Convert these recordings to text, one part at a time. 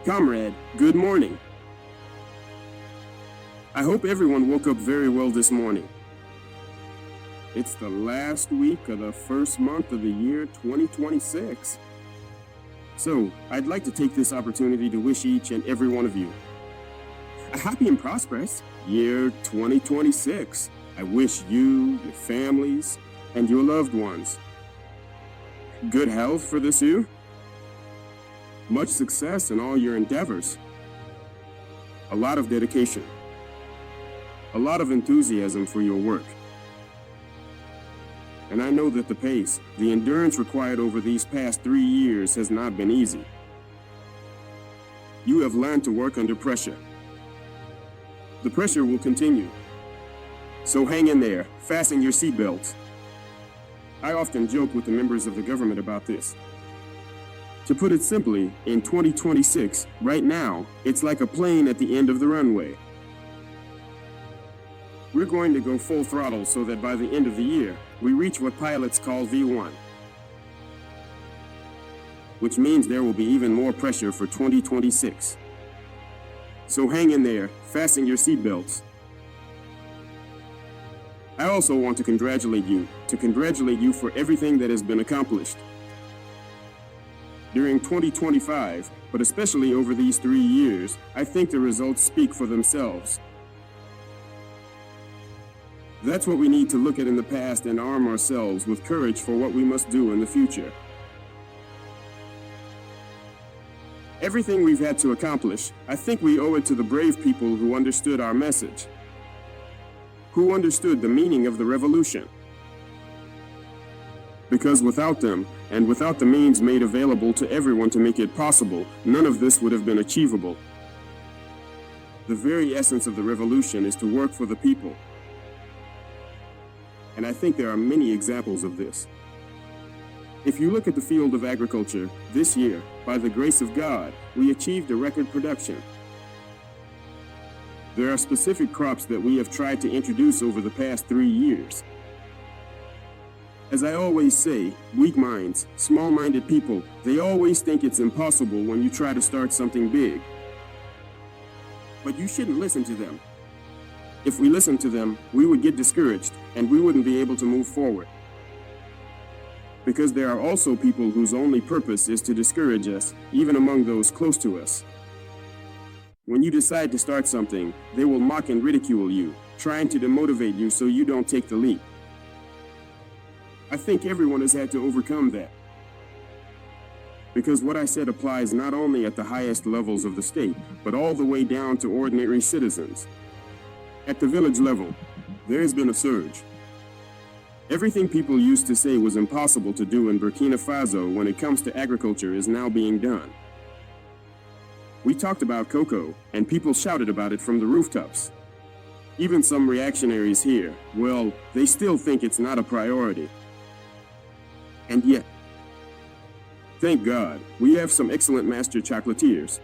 Comrade, good morning. I hope everyone woke up very well this morning. It's the last week of the first month of the year 2026. So, I'd like to take this opportunity to wish each and every one of you a happy and prosperous year 2026. I wish you, your families, and your loved ones good health for this year, much success in all your endeavors, a lot of dedication, a lot of enthusiasm for your work. And I know that the pace, the endurance required over these past 3 years has not been easy. You have learned to work under pressure. The pressure will continue. So hang in there, fasten your seatbelts. I often joke with the members of the government about this. To put it simply, in 2026, right now, it's like a plane at the end of the runway. We're going to go full throttle so that by the end of the year, we reach what pilots call V1. Which means there will be even more pressure for 2026. So hang in there, fasten your seatbelts. I also want to congratulate you for everything that has been accomplished. During 2025, but especially over these 3 years, I think the results speak for themselves. That's what we need to look at in the past and arm ourselves with courage for what we must do in the future. Everything we've had to accomplish, I think we owe it to the brave people who understood our message, who understood the meaning of the revolution. Because without them, and without the means made available to everyone to make it possible, none of this would have been achievable. The very essence of the revolution is to work for the people. And I think there are many examples of this. If you look at the field of agriculture, this year, by the grace of God, we achieved a record production. There are specific crops that we have tried to introduce over the past 3 years. As I always say, weak minds, small-minded people, they always think it's impossible when you try to start something big. But you shouldn't listen to them. If we listened to them, we would get discouraged and we wouldn't be able to move forward. Because there are also people whose only purpose is to discourage us, even among those close to us. When you decide to start something, they will mock and ridicule you, trying to demotivate you so you don't take the leap. I think everyone has had to overcome that. Because what I said applies not only at the highest levels of the state, but all the way down to ordinary citizens. At the village level, there has been a surge. Everything people used to say was impossible to do in Burkina Faso when it comes to agriculture is now being done. We talked about cocoa, and people shouted about it from the rooftops. Even some reactionaries here, well, they still think it's not a priority. And yet, thank God, we have some excellent master chocolatiers.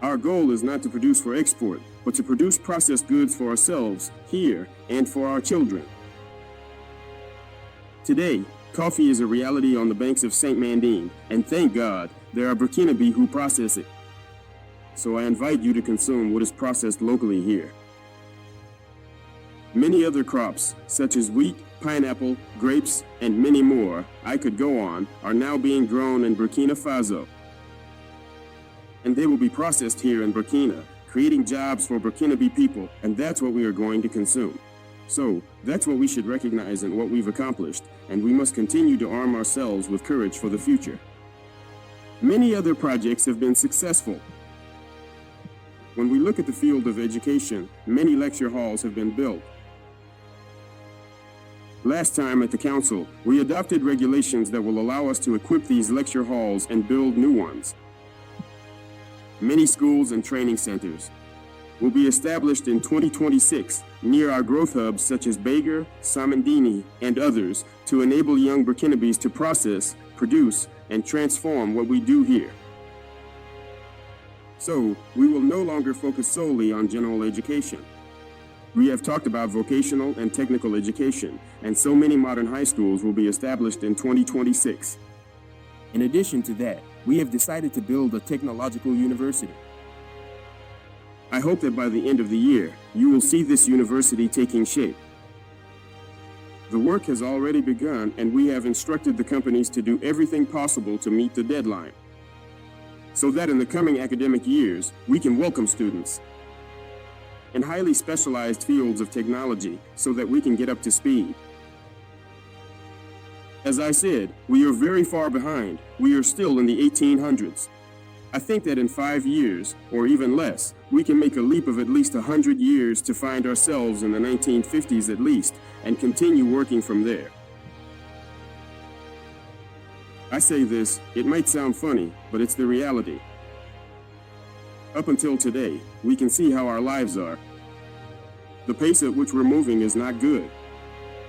Our goal is not to produce for export, but to produce processed goods for ourselves, here, and for our children. Today, coffee is a reality on the banks of St. Mandine, and thank God, there are Burkinabe who process it. So I invite you to consume what is processed locally here. Many other crops, such as wheat, pineapple, grapes, and many more, I could go on, are now being grown in Burkina Faso. And they will be processed here in Burkina, creating jobs for Burkinabe people, and that's what we are going to consume. So, that's what we should recognize in what we've accomplished, and we must continue to arm ourselves with courage for the future. Many other projects have been successful. When we look at the field of education, many lecture halls have been built. Last time at the council, we adopted regulations that will allow us to equip these lecture halls and build new ones. Many schools and training centers will be established in 2026 near our growth hubs such as Bager, Samandini, and others to enable young Burkinabes to process, produce, and transform what we do here. So, we will no longer focus solely on general education. We have talked about vocational and technical education, and so many modern high schools will be established in 2026. In addition to that, we have decided to build a technological university. I hope that by the end of the year, you will see this university taking shape. The work has already begun, and we have instructed the companies to do everything possible to meet the deadline, so that in the coming academic years, we can welcome students in highly specialized fields of technology so that we can get up to speed. As I said, we are very far behind. We are still in the 1800s. I think that in 5 years, or even less, we can make a leap of at least 100 years to find ourselves in the 1950s at least, and continue working from there. I say this, it might sound funny, but it's the reality. Up until today, we can see how our lives are. The pace at which we're moving is not good.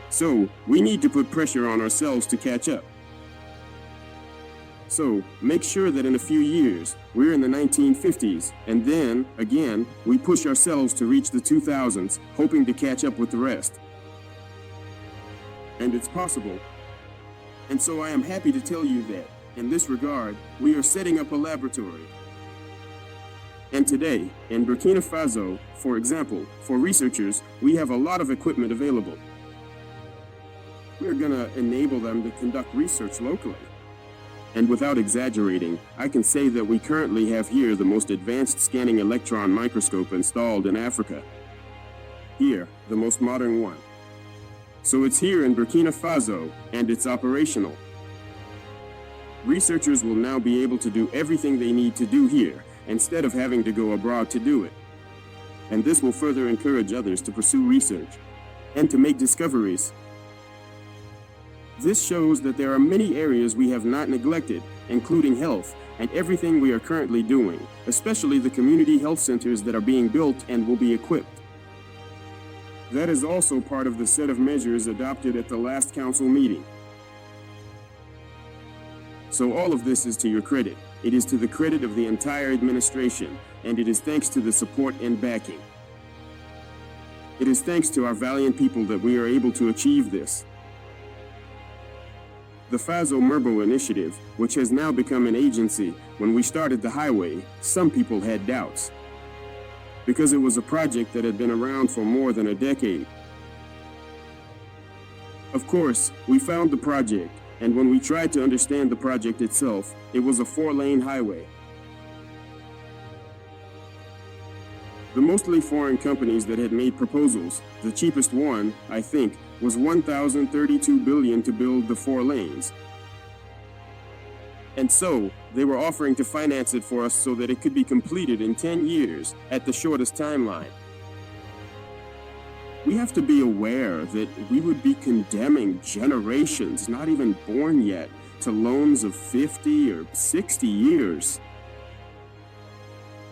So, we need to put pressure on ourselves to catch up. So, make sure that in a few years, we're in the 1950s, and then, again, we push ourselves to reach the 2000s, hoping to catch up with the rest. And it's possible. And so I am happy to tell you that, in this regard, we are setting up a laboratory. And today, in Burkina Faso, for example, for researchers, we have a lot of equipment available. We're going to enable them to conduct research locally. And without exaggerating, I can say that we currently have here the most advanced scanning electron microscope installed in Africa. Here, the most modern one. So it's here in Burkina Faso, and it's operational. Researchers will now be able to do everything they need to do here, instead of having to go abroad to do it. And this will further encourage others to pursue research, and to make discoveries. This shows that there are many areas we have not neglected, including health, and everything we are currently doing, especially the community health centers that are being built and will be equipped. That is also part of the set of measures adopted at the last council meeting. So all of this is to your credit. It is to the credit of the entire administration, and it is thanks to the support and backing. It is thanks to our valiant people that we are able to achieve this. The Faso Merbo initiative, which has now become an agency, when we started the highway, some people had doubts, because it was a project that had been around for more than a decade. Of course, we found the project, and when we tried to understand the project itself, it was a 4-lane highway. The mostly foreign companies that had made proposals, the cheapest one, I think, was $1,032 billion to build the 4 lanes. And so, they were offering to finance it for us so that it could be completed in 10 years at the shortest timeline. We have to be aware that we would be condemning generations not even born yet to loans of 50 or 60 years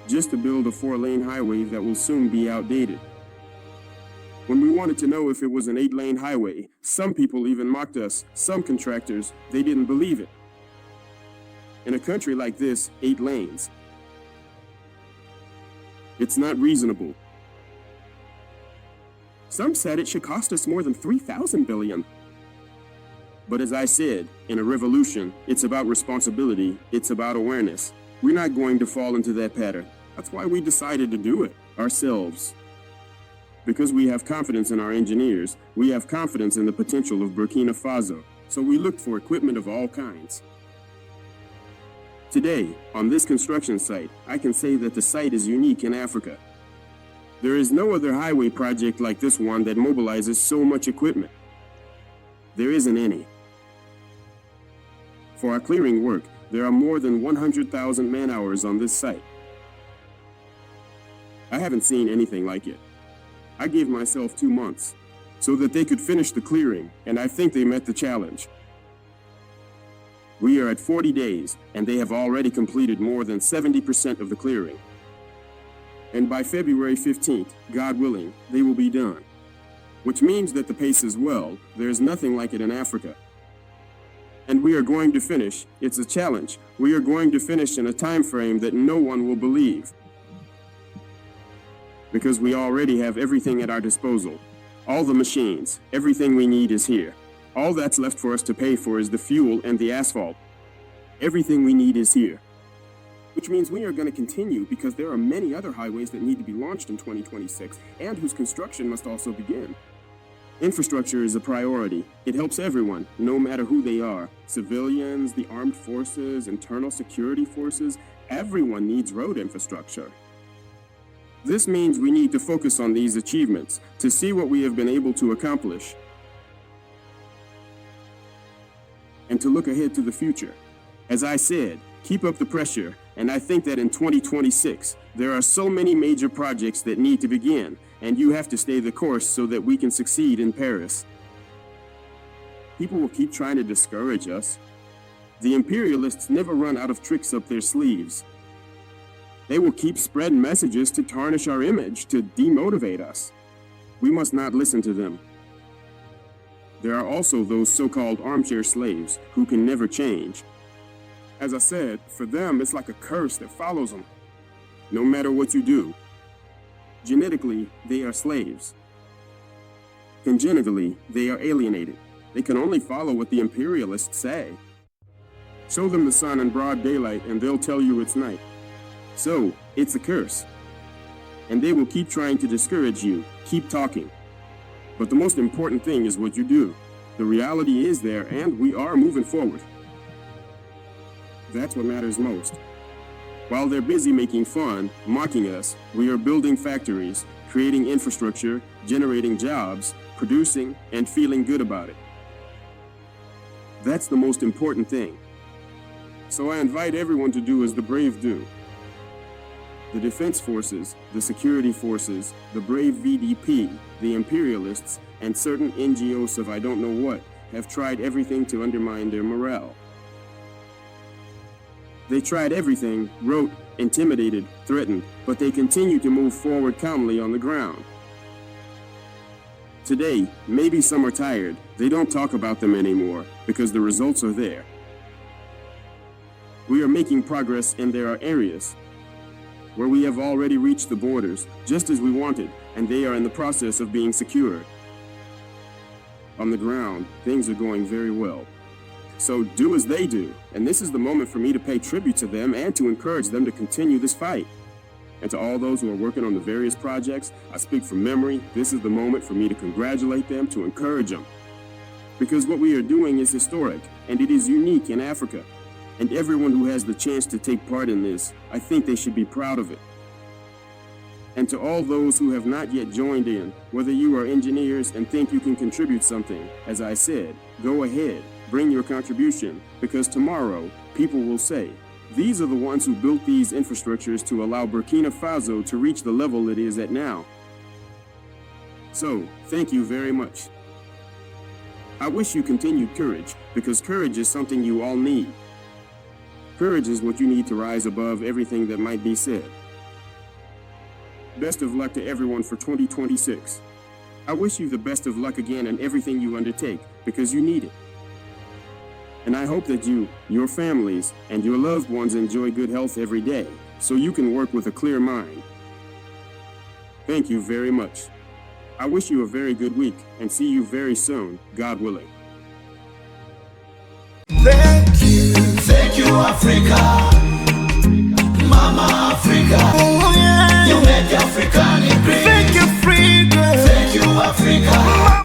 just to build a 4-lane highway that will soon be outdated. When we wanted to know if it was an 8-lane highway, some people even mocked us. Some contractors, they didn't believe it. In a country like this, 8 lanes. It's not reasonable. Some said it should cost us more than $3,000 billion. But as I said, in a revolution, it's about responsibility, it's about awareness. We're not going to fall into that pattern. That's why we decided to do it ourselves. Because we have confidence in our engineers, we have confidence in the potential of Burkina Faso, so we looked for equipment of all kinds. Today, on this construction site, I can say that the site is unique in Africa. There is no other highway project like this one that mobilizes so much equipment. There isn't any. For our clearing work, there are more than 100,000 man-hours on this site. I haven't seen anything like it. I gave myself 2 months so that they could finish the clearing, and I think they met the challenge. We are at 40 days, and they have already completed more than 70% of the clearing. And by February 15th, God willing, they will be done. Which means that the pace is well. There is nothing like it in Africa. And we are going to finish. It's a challenge. We are going to finish in a time frame that no one will believe. Because we already have everything at our disposal. All the machines, everything we need is here. All that's left for us to pay for is the fuel and the asphalt. Everything we need is here. Which means we are going to continue because there are many other highways that need to be launched in 2026 and whose construction must also begin. Infrastructure is a priority. It helps everyone, no matter who they are. Civilians, the armed forces, internal security forces, everyone needs road infrastructure. This means we need to focus on these achievements to see what we have been able to accomplish and to look ahead to the future. As I said, keep up the pressure, and I think that in 2026, there are so many major projects that need to begin, and you have to stay the course so that we can succeed in Paris. People will keep trying to discourage us. The imperialists never run out of tricks up their sleeves. They will keep spreading messages to tarnish our image, to demotivate us. We must not listen to them. There are also those so-called armchair slaves who can never change. As I said, for them, it's like a curse that follows them, no matter what you do. Genetically, they are slaves. Congenitally, they are alienated. They can only follow what the imperialists say. Show them the sun in broad daylight and they'll tell you it's night. So, it's a curse. And they will keep trying to discourage you, keep talking. But the most important thing is what you do. The reality is there and we are moving forward. That's what matters most. While they're busy making fun, mocking us, we are building factories, creating infrastructure, generating jobs, producing, and feeling good about it. That's the most important thing. So I invite everyone to do as the brave do. The defense forces, the security forces, the brave VDP, the imperialists, and certain NGOs of I don't know what have tried everything to undermine their morale. They tried everything, wrote, intimidated, threatened, but they continue to move forward calmly on the ground. Today, maybe some are tired. They don't talk about them anymore because the results are there. We are making progress and there are areas where we have already reached the borders just as we wanted, and they are in the process of being secured. On the ground, things are going very well. So do as they do, and this is the moment for me to pay tribute to them and to encourage them to continue this fight. And to all those who are working on the various projects, I speak from memory, this is the moment for me to congratulate them, to encourage them. Because what we are doing is historic, and it is unique in Africa. And everyone who has the chance to take part in this, I think they should be proud of it. And to all those who have not yet joined in, whether you are engineers and think you can contribute something, as I said, go ahead. Bring your contribution, because tomorrow, people will say, these are the ones who built these infrastructures to allow Burkina Faso to reach the level it is at now. So, thank you very much. I wish you continued courage, because courage is something you all need. Courage is what you need to rise above everything that might be said. Best of luck to everyone for 2026. I wish you the best of luck again in everything you undertake, because you need it. And I hope that you, your families, and your loved ones enjoy good health every day, so you can work with a clear mind. Thank you very much. I wish you a very good week, and see you very soon, God willing. Thank you, Africa, Mama Africa. Oh, yeah. You make African great. Thank you, Africa. Thank you, Africa.